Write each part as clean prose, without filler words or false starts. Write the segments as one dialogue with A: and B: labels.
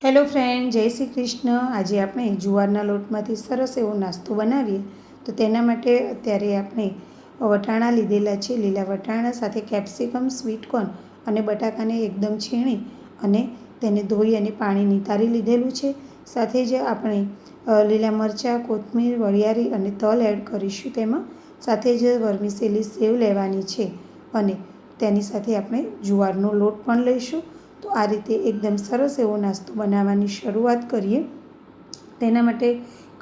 A: Hello friend, જય શ્રી કૃષ્ણ. આજે આપણે જુવારના લોટમાંથી સરસ એવો નાસ્તો બનાવીએ. તો તેના માટે અત્યારે આપણે વટાણા લીધેલા છે, લીલા વટાણા સાથે કેપ્સિકમ, સ્વીટકોર્ન અને બટાકાને એકદમ છીણી અને તેને ધોઈ અને પાણી નિતારી લીધેલું છે. સાથે જ આપણે લીલા મરચાં, કોથમીર, વરિયાળી અને તલ એડ કરીશું તેમાં. સાથે જ વર્મિસેલી સેવ લેવાની છે અને તેની સાથે આપણે જુવારનો લોટ પણ લઈશું. તો આ રીતે એકદમ સરસ એવો નાસ્તો બનાવવાની શરૂઆત કરીએ. તેના માટે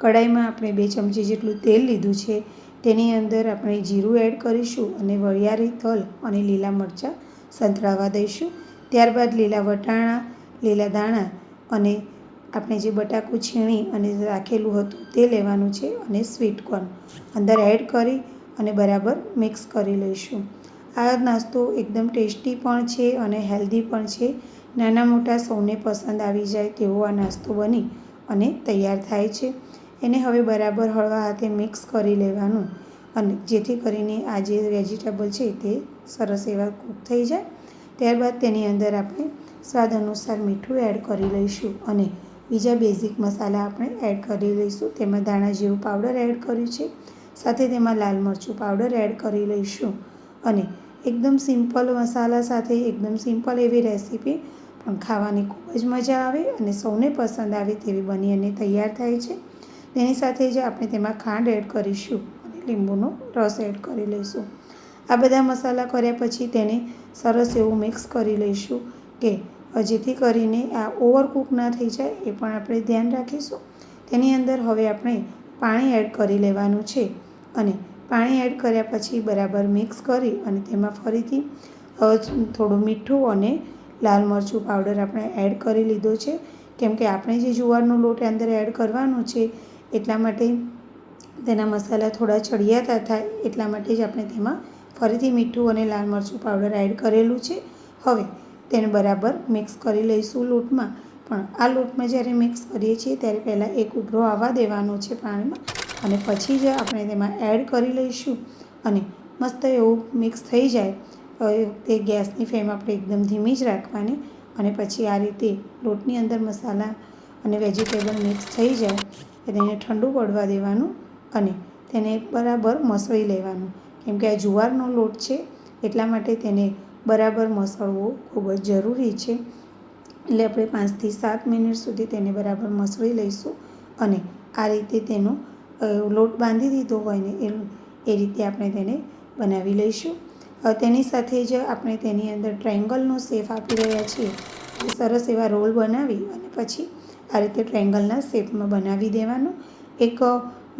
A: કઢાઈમાં આપણે 2 ચમચી જેટલું તેલ લીધું છે. તેની અંદર આપણે જીરું એડ કરીશું અને વરિયાળી, તલ અને લીલા મરચાં સંતળાવા દઈશું. ત્યારબાદ લીલા વટાણા, લીલા ધાણા અને આપણે જે બટાકું છીણી અને રાખેલું હતું તે લેવાનું છે અને સ્વીટકોર્ન અંદર એડ કરી અને બરાબર મિક્સ કરી લઈશું. આ નાસ્તો એકદમ ટેસ્ટી પણ છે અને હેલ્ધી પણ છે. નાના મોટા સૌને પસંદ આવી જાય તેવો આ નાસ્તો બની અને તૈયાર થાય છે. એને હવે બરાબર હળવા હાથે મિક્સ કરી લેવાનું અને જેથી કરીને આ જે વેજીટેબલ છે તે સરસ એવા કૂક થઈ જાય. ત્યારબાદ તેની અંદર આપણે સ્વાદ અનુસાર મીઠું એડ કરી લઈશું અને બીજા બેઝિક મસાલા આપણે એડ કરી લઈશું. તેમાં ધાણા જીરું પાવડર એડ કર્યું છે, સાથે તેમાં લાલ મરચું પાવડર એડ કરી લઈશું અને એકદમ સિમ્પલ મસાલા સાથે એકદમ સિમ્પલ એવી રેસીપી પણ ખાવાની ખૂબ જ મજા આવે અને સૌને પસંદ આવે તેવી બની અને તૈયાર થાય છે. તેની સાથે જ આપણે તેમાં ખાંડ એડ કરીશું અને લીંબુનો રસ એડ કરી લઈશું. આ બધા મસાલા કર્યા પછી તેને સરસ એવું મિક્સ કરી લઈશું કે જેથી કરીને આ ઓવરકૂક ના થઈ જાય એ પણ આપણે ધ્યાન રાખીશું. તેની અંદર હવે આપણે પાણી એડ કરી લેવાનું છે અને પાણી એડ કર્યા પછી બરાબર મિક્સ કરી અને તેમાં ફરીથી થોડું મીઠું અને લાલ મરચું પાવડર આપણે એડ કરી લીધો છે. કેમ કે આપણે જે જુવારનો લોટ અંદર એડ કરવાનો છે એટલા માટે તેના મસાલા થોડા ચડિયાતા થાય એટલા માટે જ આપણે તેમાં ફરીથી મીઠું અને લાલ મરચું પાવડર એડ કરેલું છે. હવે તેને બરાબર મિક્સ કરી લઈશું લોટમાં. પણ આ લોટમાં જ્યારે મિક્સ કરીએ છીએ ત્યારે પહેલાં એક ઉભરો આવવા દેવાનો છે પાણીમાં અને પછી જ આપણે તેમાં એડ કરી લઈશું અને મસ્ત એવું મિક્સ થઈ જાય તે ગેસની ફ્લેમ આપણે એકદમ ધીમી જ રાખવાની અને પછી આ રીતે લોટની અંદર મસાલા અને વેજીટેબલ મિક્સ થઈ જાય તેને ઠંડુ પડવા દેવાનું અને તેને બરાબર મસળી લેવાનું. કેમ કે આ જુવારનો લોટ છે એટલા માટે તેને બરાબર મસળવો ખૂબ જ જરૂરી છે. એટલે આપણે 5 થી 7 મિનિટ સુધી તેને બરાબર મસળી લઈશું અને આ રીતે તેનો લોટ બાંધી દીધો હોય ને એ રીતે આપણે તેને બનાવી લઈશું. તેની સાથે જ આપણે તેની અંદર ટ્રાયેંગલનો શેપ આપી રહ્યા છીએ. સરસ એવા રોલ બનાવી અને પછી આ રીતે ટ્રાયેંગલના શેપમાં બનાવી દેવાનો. એક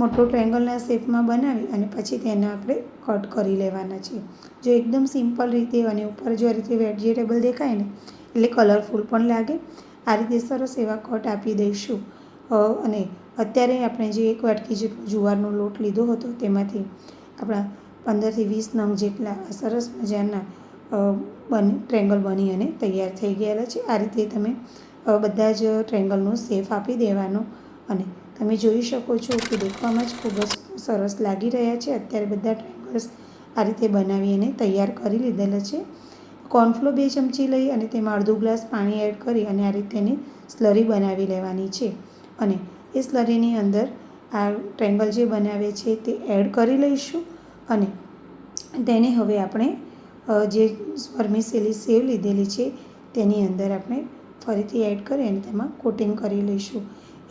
A: મોટો ટ્રાયેંગલના શેપમાં બનાવી અને પછી તેને આપણે કટ કરી લેવાના છે. જો એકદમ સિમ્પલ રીતે અને ઉપર જો આ રીતે વેજીટેબલ દેખાય ને એટલે કલરફુલ પણ લાગે. આ રીતે સરસ એવા કટ આપી દઈશું અને અત્યારે આપણે જે 1 વાટકી જેટલો જુવારનો લોટ લીધો હતો તેમાંથી આપણા 15 થી 20 નંગ જેટલા સરસ મજાના ટ્રાયેંગલ બની અને તૈયાર થઈ ગયેલા છે. આ રીતે તમે બધા જ ટ્રાયેંગલનો શેપ આપી દેવાનો અને તમે જોઈ શકો છો કે દેખવામાં જ ખૂબ જ સરસ લાગી રહ્યા છે. અત્યારે બધા ટ્રાયેંગલ્સ આ રીતે બનાવી અને તૈયાર કરી લીધેલા છે. કોર્નફ્લોર 2 ચમચી લઈ અને તેમાં અડધો ગ્લાસ પાણી એડ કરી અને આ રીતે એની સ્લરી બનાવી લેવાની છે અને એ સ્લરીની અંદર આ ટ્રાયેંગલ જે બનાવે છે તે એડ કરી લઈશું અને તેને હવે આપણે જે વર્મિસેલી સેવ લીધેલી છે તેની અંદર આપણે ફરીથી એડ કરી અને તેમાં કોટિંગ કરી લઈશું.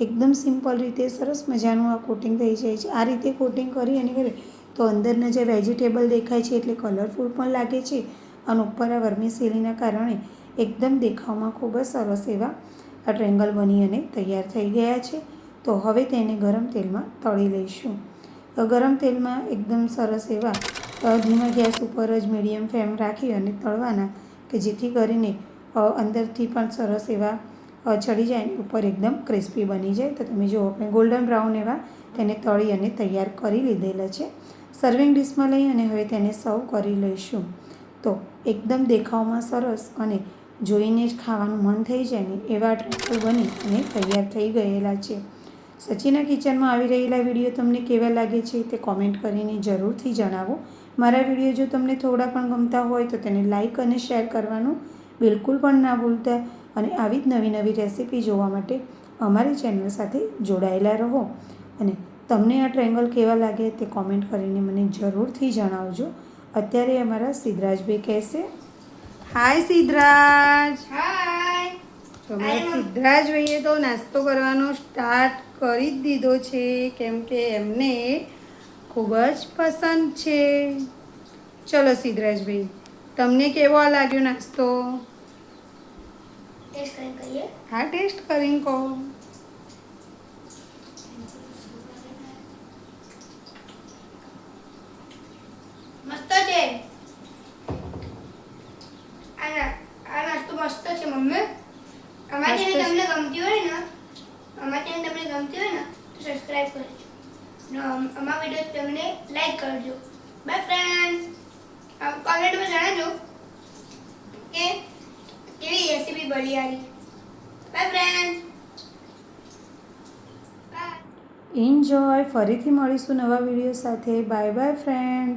A: એકદમ સિમ્પલ રીતે સરસ મજાનું આ કોટિંગ થઈ જાય છે. આ રીતે કોટિંગ કરી અને કરીએ તો અંદરના જે વેજીટેબલ દેખાય છે એટલે કલરફુલ પણ લાગે છે અને ઉપર આ વર્મિસેલીના કારણે એકદમ દેખાવમાં ખૂબ જ સરસ એવા આ ટ્રાયેંગલ બની અને તૈયાર થઈ ગયા છે. તો હવે તેને ગરમ તેલમાં તળી લઈશું. ગરમ તેલમાં એકદમ સરસ એવા ધીમા ગેસ ઉપર જ મીડિયમ ફ્લેમ રાખી અને તળવાના કે જેથી કરીને અંદરથી પણ સરસ એવા ચડી જાય અને ઉપર એકદમ ક્રિસ્પી બની જાય. તો તમે જુઓ આપણે ગોલ્ડન બ્રાઉન એવા તેને તળી અને તૈયાર કરી લીધેલા છે. સર્વિંગ ડિશમાં લઈ અને હવે તેને સર્વ કરી લઈશું. તો એકદમ દેખાવમાં સરસ અને જોઈને જ ખાવાનું મન થઈ જાય ને એવા ટ્રાયેંગલ બની અને તૈયાર થઈ ગયેલા છે. સચીના કિચનમાં આવી રહેલા વિડીયો તમને કેવા લાગે છે તે કોમેન્ટ કરીને જરૂરથી જણાવો. મારા વિડીયો જો તમને થોડા પણ ગમતા હોય તો તેને લાઇક અને શેર કરવાનું બિલકુલ પણ ના ભૂલતા. અને આવી જ નવી નવી રેસીપી જોવા માટે અમારી ચેનલ સાથે જોડાયેલા રહો. અને તમને આ ટ્રાયેંગલ કેવા લાગે તે કોમેન્ટ કરીને મને જરૂરથી જણાવજો. અત્યારે અમારા સિદ્ધરાજભાઈ કહેશે, હાય સિદ્ધરાજ.
B: હાય.
A: તો અમારા સિદ્ધરાજભાઈએ તો નાસ્તો કરવાનો સ્ટાર્ટ કરી જ દીધો છે, કેમ કે એમને ખૂબ જ પસંદ છે. ચલો સિદ્ધરાજભાઈ, તમને કેવો લાગ્યો નાસ્તો?
B: ટેસ્ટ કરીને કહીએ.
A: હા, ટેસ્ટ કરીને કહો.
B: મસ્ત છે. આ નાસ્તો મસ્ત છે મમ્મી. અમારી ચેનલ તમને ગમતી હોય ને તો સબસ્ક્રાઇબ કરજો. અને અમારા વિડીયો તમને લાઈક કરજો. By friends. કોમેન્ટમાં જણાવજો કે કેવી રેસીપી બની આવી. By friends. બાય.
A: એન્જોય. ફરીથી મળીશું નવા વિડીયો સાથે. Bye bye friend.